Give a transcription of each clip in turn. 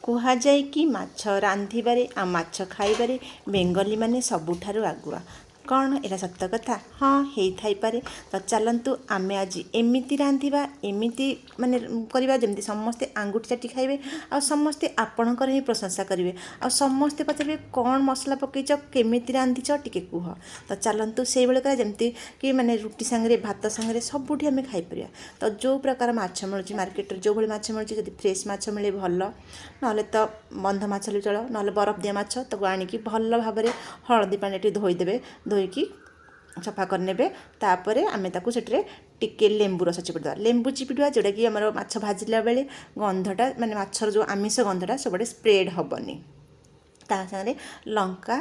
କୁହାଯାଏ କି ମାଛ ରାନ୍ଧିବାରେ ଆଉ ମାଛ ଖାଇବାରେ ବେଙ୍ଗଲୀ ମାନେ ସବୁଠାରୁ ଆଗୁଆ। କ'ଣ ଏଇଟା ସତ କଥା? ହଁ, ହେଇଥାଇପାରେ। ତ ଚାଲନ୍ତୁ ଆମେ ଆଜି ଏମିତି ରାନ୍ଧିବା, ଏମିତି ମାନେ କରିବା ଯେମିତି ସମସ୍ତେ ଆଙ୍ଗୁଠି ଚାଟି ଖାଇବେ ଆଉ ସମସ୍ତେ ଆପଣଙ୍କର ହିଁ ପ୍ରଶଂସା କରିବେ ଆଉ ସମସ୍ତେ ପଚାରିବେ କ'ଣ ମସଲା ପକାଇଛ, କେମିତି ରାନ୍ଧିଛ ଟିକେ କୁହ। ତ ଚାଲନ୍ତୁ ସେଇଭଳି କରିବା ଯେମିତି କି ମାନେ ରୁଟି ସାଙ୍ଗରେ ଭାତ ସାଙ୍ଗରେ ସବୁଠି ଆମେ ଖାଇପାରିବା। ତ ଯେଉଁ ପ୍ରକାର ମାଛ ମିଳୁଛି ମାର୍କେଟରେ, ଯେଉଁଭଳି ମାଛ ମିଳୁଛି, ଯଦି ଫ୍ରେଶ୍ ମାଛ ମିଳେ ଭଲ, ନହେଲେ ତ ବନ୍ଧ ମାଛ ବି ଚଳ, ନହେଲେ ବରଫ ଦିଆ ମାଛ ତାକୁ ଆଣିକି ଭଲ ଭାବରେ ହଳଦୀ ପାଣିରେ ଟିକେ ଧୋଇଦେବେ। ଧୋଇକି ସଫା କରିନେବେ। ତାପରେ ଆମେ ତାକୁ ସେଥିରେ ଟିକେ ଲେମ୍ବୁ ରସ ଚିପୁଡ଼ିଦେବା। ଲେମ୍ବୁ ଚିପୁଡ଼ିବା ଯେଉଁଟାକି ଆମର ମାଛ ଭାଜିଲା ବେଳେ ଗନ୍ଧଟା ମାନେ ମାଛର ଯେଉଁ ଆମିଷ ଗନ୍ଧଟା ସବୁଆଡ଼େ ସ୍ପ୍ରେଡ୍ ହେବନି। ତା ସାଙ୍ଗରେ ଲଙ୍କା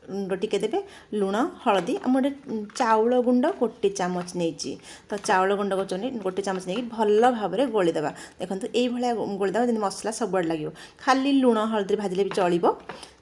ଗୁଣ୍ଡ ଟିକେ ଦେବେ, ଲୁଣ, ହଳଦୀ। ଆଉ ମୁଁ ଗୋଟେ ଚାଉଳ ଗୁଣ୍ଡ 1 ଚାମଚ ନେଇଛି। ତ ଚାଉଳ ଗୁଣ୍ଡ କରୁଛନ୍ତି 1 ଚାମଚ ନେଇକି ଭଲ ଭାବରେ ଗୋଳିଦେବା। ଦେଖନ୍ତୁ ଏଇଭଳିଆ ଗୋଳିଦେବା ଯେମିତି ମସଲା ସବୁଆଡ଼େ ଲାଗିବ। ଖାଲି ଲୁଣ ହଳଦୀରେ ଭାଜିଲେ ବି ଚଳିବ।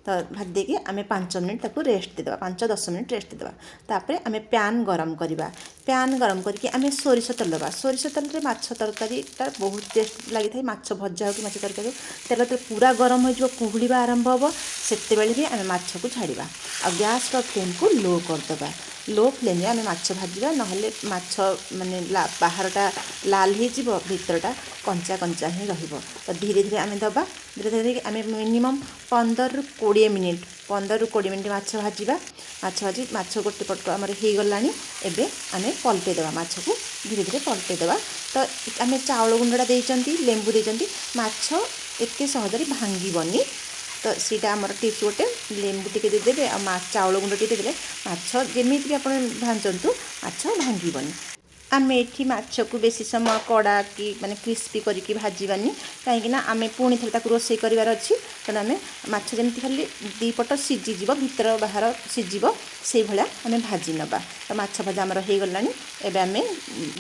ତ ଭାଜି ଦେଇକି ଆମେ 5 ମିନିଟ୍ ତାକୁ ରେଷ୍ଟ ଦେଇଦେବା, 5-10 ମିନିଟ୍ ରେଷ୍ଟ ଦେଇଦେବା। ତାପରେ ଆମେ ପ୍ୟାନ୍ ଗରମ କରିବା। ପ୍ୟାନ୍ ଗରମ କରିକି ଆମେ ସୋରିଷ ତେଲ ଦେବା। ସୋରିଷ ତେଲରେ ମାଛ ତରକାରୀଟା ବହୁତ ଟେଷ୍ଟ ଲାଗିଥାଏ। ମାଛ ଭଜା ହେଉ କି ମାଛ ତରକାରୀ ହେଉ, ତେଲ ପୁରା ଗରମ ହୋଇଯିବ, କୁହୁଳିବା ଆରମ୍ଭ ହେବ, ସେତେବେଳେ ବି ଆମେ ମାଛକୁ ଛାଡ଼ିବା। ଆଉ ଗ୍ୟାସ୍ର ଫ୍ଲେମ୍କୁ ଲୋ କରିଦେବା। ଲୋ ଫ୍ଲେମ୍ରେ ଆମେ ମାଛ ଭାଜିବା, ନହେଲେ ମାଛ ମାନେ ବାହାରଟା ଲାଲ ହେଇଯିବ, ଭିତରଟା କଞ୍ଚା କଞ୍ଚା ହିଁ ରହିବ। ତ ଧୀରେ ଧୀରେ ଆମେ ଦେବା। ଧୀରେ ଧୀରେ ଆମେ ମିନିମମ୍ 15-20 ମିନିଟ୍ ମାଛ ଭାଜିବା। ମାଛ ଗୋଟେ ପଟ ଆମର ହେଇଗଲାଣି। ଏବେ ଆମେ ପଲଟେଇ ଦେବା, ମାଛକୁ ଧୀରେ ଧୀରେ ପଲଟେଇ ଦେବା। ତ ଆମେ ଚାଉଳ ଗୁଣ୍ଡଟା ଦେଇଛନ୍ତି, ଲେମ୍ବୁ ଦେଇଛନ୍ତି, ମାଛ ଏତେ ସହଜରେ ଭାଙ୍ଗିବନି। ତ ସେଇଟା ଆମର ଟିପ୍ସ ଗୋଟେ। ଲେମ୍ବୁ ଟିକେ ଦେଇଦେବେ ଆଉ ଚାଉଳ ଗୁଣ୍ଡ ଟିକେ ଦେଇଦେଲେ ମାଛ ଯେମିତି ବି ଆପଣ ଭାଜନ୍ତୁ ମାଛ ଭାଙ୍ଗିବନି। ଆମେ ଏଠି ମାଛକୁ ବେଶୀ ସମୟ କଡ଼ା କି ମାନେ କ୍ରିସ୍ପି କରିକି ଭାଜିବାନି, କାହିଁକିନା ଆମେ ପୁଣି ଥରେ ତାକୁ ରୋଷେଇ କରିବାର ଅଛି। ତେଣୁ ଆମେ ମାଛ ଯେମିତି ଖାଲି ଦୁଇ ପଟ ସିଝିଯିବ, ଭିତର ବାହାର ସିଝିବ, ସେଇଭଳିଆ ଆମେ ଭାଜି ନେବା। ତ ମାଛ ଭଜା ଆମର ହେଇଗଲାଣି। ଏବେ ଆମେ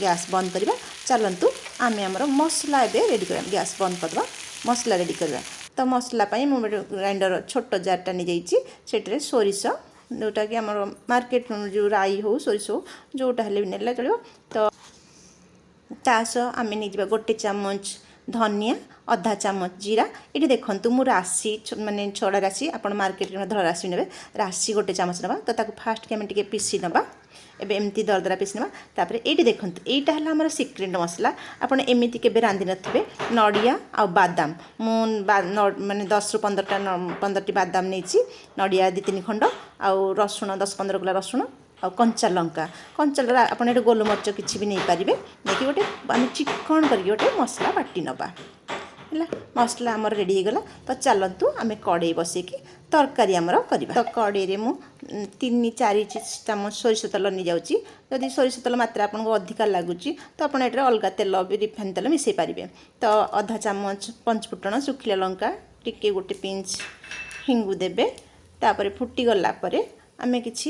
ଗ୍ୟାସ୍ ବନ୍ଦ କରିବା। ଚାଲନ୍ତୁ ଆମେ ଆମର ମସଲା ଏବେ ରେଡ଼ି କରିବା। ଗ୍ୟାସ୍ ବନ୍ଦ କରିଦେବା, ମସଲା ରେଡ଼ି କରିବା। ତ ମସଲା ପାଇଁ ମୁଁ ଗୋଟେ ଗ୍ରାଇଣ୍ଡର ଛୋଟ ଜାର୍ଟା ନେଇଯାଇଛି। ସେଥିରେ ସୋରିଷ, ଯେଉଁଟାକି ଆମର ମାର୍କେଟ ଯେଉଁ ରାଇ ହେଉ ସୋରିଷ ହେଉ ଯେଉଁଟା ହେଲେ ବି ନେଲେ ଚଳିବ। ତ ତା ସହ ଆମେ ନେଇଯିବା 1 ଚାମଚ ଧନିଆ, 1/2 ଚାମଚ ଜିରା। ଏଠି ଦେଖନ୍ତୁ ମୁଁ ରାଶି ମାନେ ଛଡ଼ା ରାଶି, ଆପଣ ମାର୍କେଟରେ ଧଳା ରାଶି ନେବେ, ରାଶି 1 ଚାମଚ ନେବା। ତ ତାକୁ ଫାଷ୍ଟକି ଆମେ ଟିକେ ପିସି ନେବା। ଏବେ ଏମିତି ଦରଦରା ପିସି ନେବା। ତାପରେ ଏଇଠି ଦେଖନ୍ତୁ, ଏଇଟା ହେଲା ଆମର ସିକ୍ରେଟ୍ ମସଲା। ଆପଣ ଏମିତି କେବେ ରାନ୍ଧି ନଥିବେ। ନଡ଼ିଆ ଆଉ ବାଦାମ, ମୁଁ ମାନେ 10-15ଟି ବାଦାମ ନେଇଛି, ନଡ଼ିଆ 2-3 ଖଣ୍ଡ, ଆଉ ରସୁଣ 10-15 କୋଲା ରସୁଣ, ଆଉ କଞ୍ଚା ଲଙ୍କା ଆପଣ ଏଠି ଗୋଲମରିଚ କିଛି ବି ନେଇପାରିବେ। ନେଇକି ଗୋଟେ ଆମେ ଚିକଣ କରିକି ଗୋଟେ ମସଲା ବାଟି ନେବା। ହେଲା, ମସଲା ଆମର ରେଡ଼ି ହେଇଗଲା। ତ ଚାଲନ୍ତୁ ଆମେ କଡ଼େଇ ବସେଇକି ତରକାରୀ ଆମର କରିବା। ତ କଡ଼େଇରେ ମୁଁ 3-4 ଚାମଚ ସୋରିଷ ତେଲ ନେଇଯାଉଛି। ଯଦି ସୋରିଷ ତେଲ ମାତ୍ରା ଆପଣଙ୍କୁ ଅଧିକା ଲାଗୁଛି ତ ଆପଣ ଏଠାରେ ଅଲଗା ତେଲ ବି ରିଫାଇନ୍ ତେଲ ମିଶାଇ ପାରିବେ। ତ 1/2 ଚାମଚ ପଞ୍ଚଫୁଟଣ, ଶୁଖିଲା ଲଙ୍କା, ଟିକେ 1 ପିଞ୍ଚ ହିଙ୍ଗୁ ଦେବେ। ତାପରେ ଫୁଟିଗଲା ପରେ ଆମେ କିଛି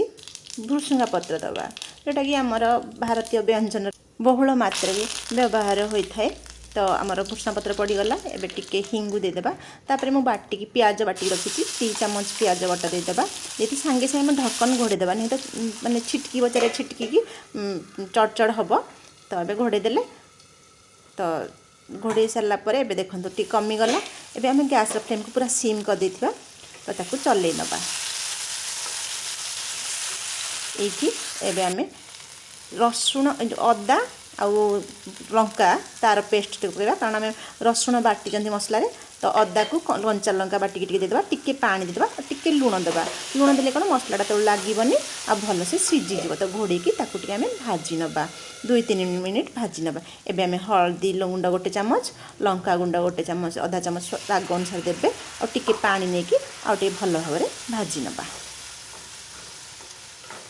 ଭୃଷୁଙ୍ଗା ପତ୍ର ଦେବା, ଯେଉଁଟାକି ଆମର ଭାରତୀୟ ବ୍ୟଞ୍ଜନ ବହୁଳ ମାତ୍ରାରେ ବ୍ୟବହାର ହୋଇଥାଏ। ତ ଆମର ଭୃଷୁଙ୍ଗା ପତ୍ର ପଡ଼ିଗଲା। ଏବେ ଟିକେ ହିଙ୍ଗୁ ଦେଇଦେବା। ତାପରେ ମୁଁ ପିଆଜ ବାଟିକି ରଖିଛି, 3 ଚାମଚ ପିଆଜ ବଟା ଦେଇଦେବା। ଯଦି ସାଙ୍ଗେ ସାଙ୍ଗେ ଆମେ ଢକ୍କନ ଘୋଡ଼େଇ ଦେବା, ନାହିଁ ତ ମାନେ ଛିଟକିବ, ଚାରିଆଡ଼େ ଛିଟକିକି ଚଡ଼ଚଡ଼ ହେବ। ତ ଏବେ ଘୋଡ଼େଇ ଦେଲେ, ତ ଘୋଡ଼େଇ ସାରିଲା ପରେ ଏବେ ଦେଖନ୍ତୁ ଟିକେ କମିଗଲା। ଏବେ ଆମେ ଗ୍ୟାସ୍ର ଫ୍ଲେମ୍କୁ ପୁରା ସିମ୍ କରିଦେଇଥିବା। ତ ତାକୁ ଚଲେଇ ନେବା। ଏଇଠି ଏବେ ଆମେ ରସୁଣ, ଅଦା ଆଉ ଲଙ୍କା ତାର ପେଷ୍ଟ କରିବା, କାରଣ ଆମେ ରସୁଣ ବାଟିଛନ୍ତି ମସଲାରେ। ତ ଅଦାକୁ କଞ୍ଚା ଲଙ୍କା ବାଟିକି ଟିକେ ଦେଇଦେବା, ଟିକେ ପାଣି ଦେଇଦେବା, ଟିକେ ଲୁଣ ଦେବା। ଲୁଣ ଦେଲେ କ'ଣ ମସଲାଟା ତେଣୁ ଲାଗିବନି ଆଉ ଭଲସେ ସିଝିଯିବ। ତ ଘୋଡ଼େଇକି ତାକୁ ଟିକେ ଆମେ ଭାଜି ନେବା, 2-3 ମିନିଟ୍ ଭାଜି ନେବା। ଏବେ ଆମେ ହଳଦୀ ଗୁଣ୍ଡ 1 ଚାମଚ, ଲଙ୍କା ଗୁଣ୍ଡ 1 ଚାମଚ, 1/2 ଚାମଚ ରାଗ ଅନୁସାରେ ଦେବେ, ଆଉ ଟିକେ ପାଣି ନେଇକି ଆଉ ଟିକେ ଭଲ ଭାବରେ ଭାଜି ନେବା।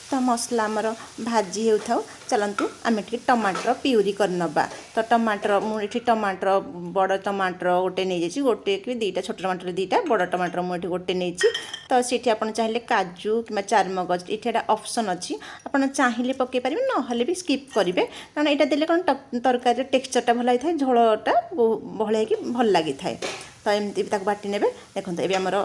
ତ ମସଲା ଆମର ଭାଜି ହେଉଥାଉ। ଚାଲନ୍ତୁ ଆମେ ଟିକେ ଟମାଟର ପିଉରି କରିନେବା। ତ ମୁଁ ଏଠି ଟମାଟର ବଡ଼ ଟମାଟର 1 ନେଇଯାଇଛି, 1 କି 2ଟା, ଛୋଟ ଟମାଟର 2ଟା, ବଡ଼ ଟମାଟର ମୁଁ ଏଠି 1 ନେଇଛି। ତ ସେଠି ଆପଣ ଚାହିଁଲେ କାଜୁ କିମ୍ବା ଚାରମଗଜ, ଏଠି ଏଇଟା ଅପସନ୍ ଅଛି, ଆପଣ ଚାହିଁଲେ ପକାଇ ପାରିବେ, ନହେଲେ ବି ସ୍କିପ୍ କରିବେ। କାରଣ ଏଇଟା ଦେଲେ କ'ଣ ତରକାରୀର ଟେକ୍ସଚରଟା ଭଲ ହେଇଥାଏ, ଝୋଳଟା ବହଳିଆ ହେଇକି ଭଲ ଲାଗିଥାଏ। ତ ଏମିତି ତାକୁ ବାଟି ନେବେ। ଦେଖନ୍ତୁ ଏବେ ଆମର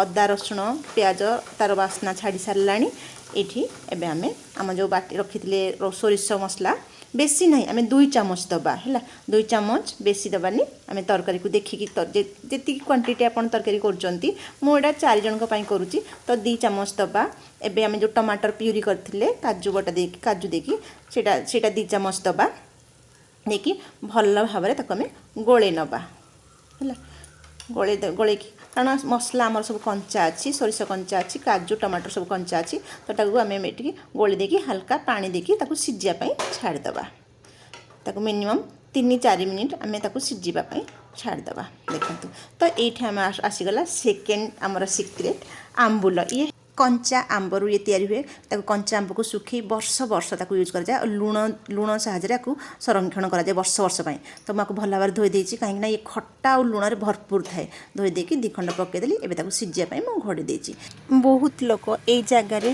ଅଦା, ରସୁଣ, ପିଆଜ ତାର ବାସ୍ନା ଛାଡ଼ି ସାରିଲାଣି। ଏଇଠି ଏବେ ଆମେ ଯେଉଁ ବାଟି ରଖିଥିଲେ ସୋରିଷ ମସଲା बेसी नहीं आम 2 चामच दबा है 2 चामच बेसी दबानी आम तरकारी को देखिकी जी क्वांटिटी आप तरकारी करा 4 जन करुँची तो 2 चामच दबा एबे आम जो टमाटर प्यूरी करथिले काजू बटा देकी काजू देकी सेटा 2 चामच दबा देखि भल भाव में आम गोले नबा है गोले कारण मसला आमर सब कंचा अच्छी सोरिष कंचा अच्छी काजू टमाटर सब कंचा अच्छी तो ताकू आम ये गोली देकी हल्का पानी देकी ताकू सिझापी छाड़ीदबा ताकू मिनिमम 3-4 मिनिट आम ताकू सिझापी छाड़ीदबा देखु तो ये आम आसीगला सेकेंड आमर सिक्रेट आंबुल ये कंचा आंबरू ये तैयारी हुए ताकू कंचा आंब को सुखी वर्ष वर्ष ताकू यूज कराए और लुण साहाय्य संरक्षण कराए वर्ष वर्ष तो मुझे भल भाव धोई देती कहीं ये खट्टा और लुण भरपूर थाए धोई देकी 2 खंड पकईदेली एवं सिझापी मुझे घोड़ी देती बहुत लोक ये जगार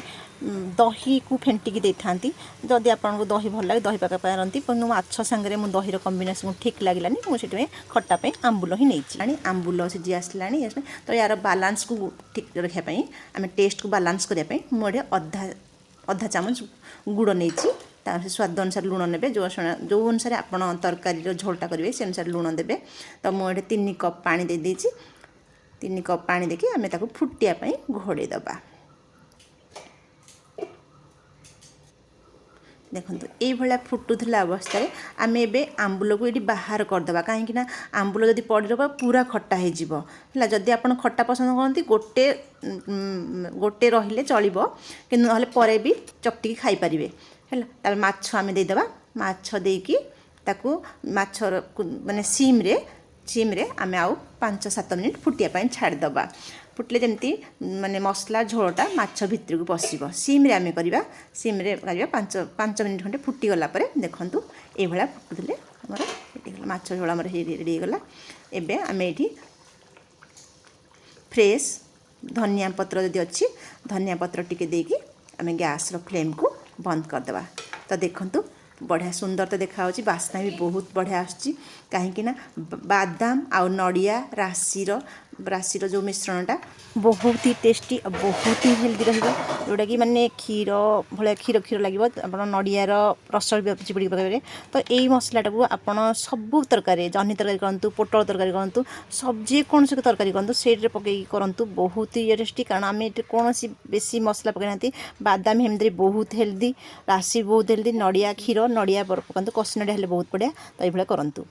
दही को फेंटिकी दे था जदि आपको दही भल लगे दही पका पारती पर माछ सांगे मुझे दही कम्बिनेसन ठीक लगलानी मुझे खटापी आंबुल ही नहीं आंबुल सिझी आसला तो यार बालांस को ठीक रखापी आम टेस्ट को बालांस करने मुझे अधा चामच गुड़ नहीं स्वाद अनुसार लुण ने जो अनुसार आप तरकारी झोलटा करेंगे से अनुसार लुण देवे तो मुझे 3 कप पानी दे देती 3 कप पानी देके आम फुटियापाई घोड़े दबा देखो ये फुटुला अवस्था आम ए आंबुल को ये बाहर करदे कहीं आंबुल जब पड़ रहा पूरा खट्टा है जदि आप खट्टा पसंद करती गोटे गोटे रही चलो कि ना भी चकटिकी खाईपारे है माछ आम देदेबा माछ देकी ताकू माछ माने सीम रे आम आउ 5-7 मिनिट फुटियापाई छाड़ीदबा फुटले जमती माने मसला झोलटा माछ भितर को पशिब सीम रे आम करवा सीम रे करवा 5 मिनिट खंडे फुटीगला देखूँ ये फुटुले आमर माछ झोल आमर रेडी गला एबे आम ये फ्रेश धनिया पत्र जदि अच्छी धनिया पत्र टिके देकी आम गैस फ्लेम को बंद करदे तो देखूँ बढ़िया सुंदर तो देखा बास्ना भी बहुत बढ़िया आसुची कहीं बादाम आ नड़िया राशि जो मिश्रणटा बहुत ही टेस्टी और बहुत ही हेल्दी रोटा कि माने क्षीर भाया क्षीर लगे आप नड़ियार रस चिपुड़ी पकड़े तो यही मसलाटा को आप सबू तरकारी जह्नी तरकारी करूँ पोटल तरकारी करूँ सब जेको तरकारी करूँ से पकई करूँ बहुत ही टेस्टी कारण आम कौन बेसी मसला पकई बादाम हेमदी बहुत हेल्दी राशि बहुत हेल्दी नड़िया क्षीर नड़िया पकातु कषि नड़िया हेल्ले बहुत बढ़िया तो ये करूँ।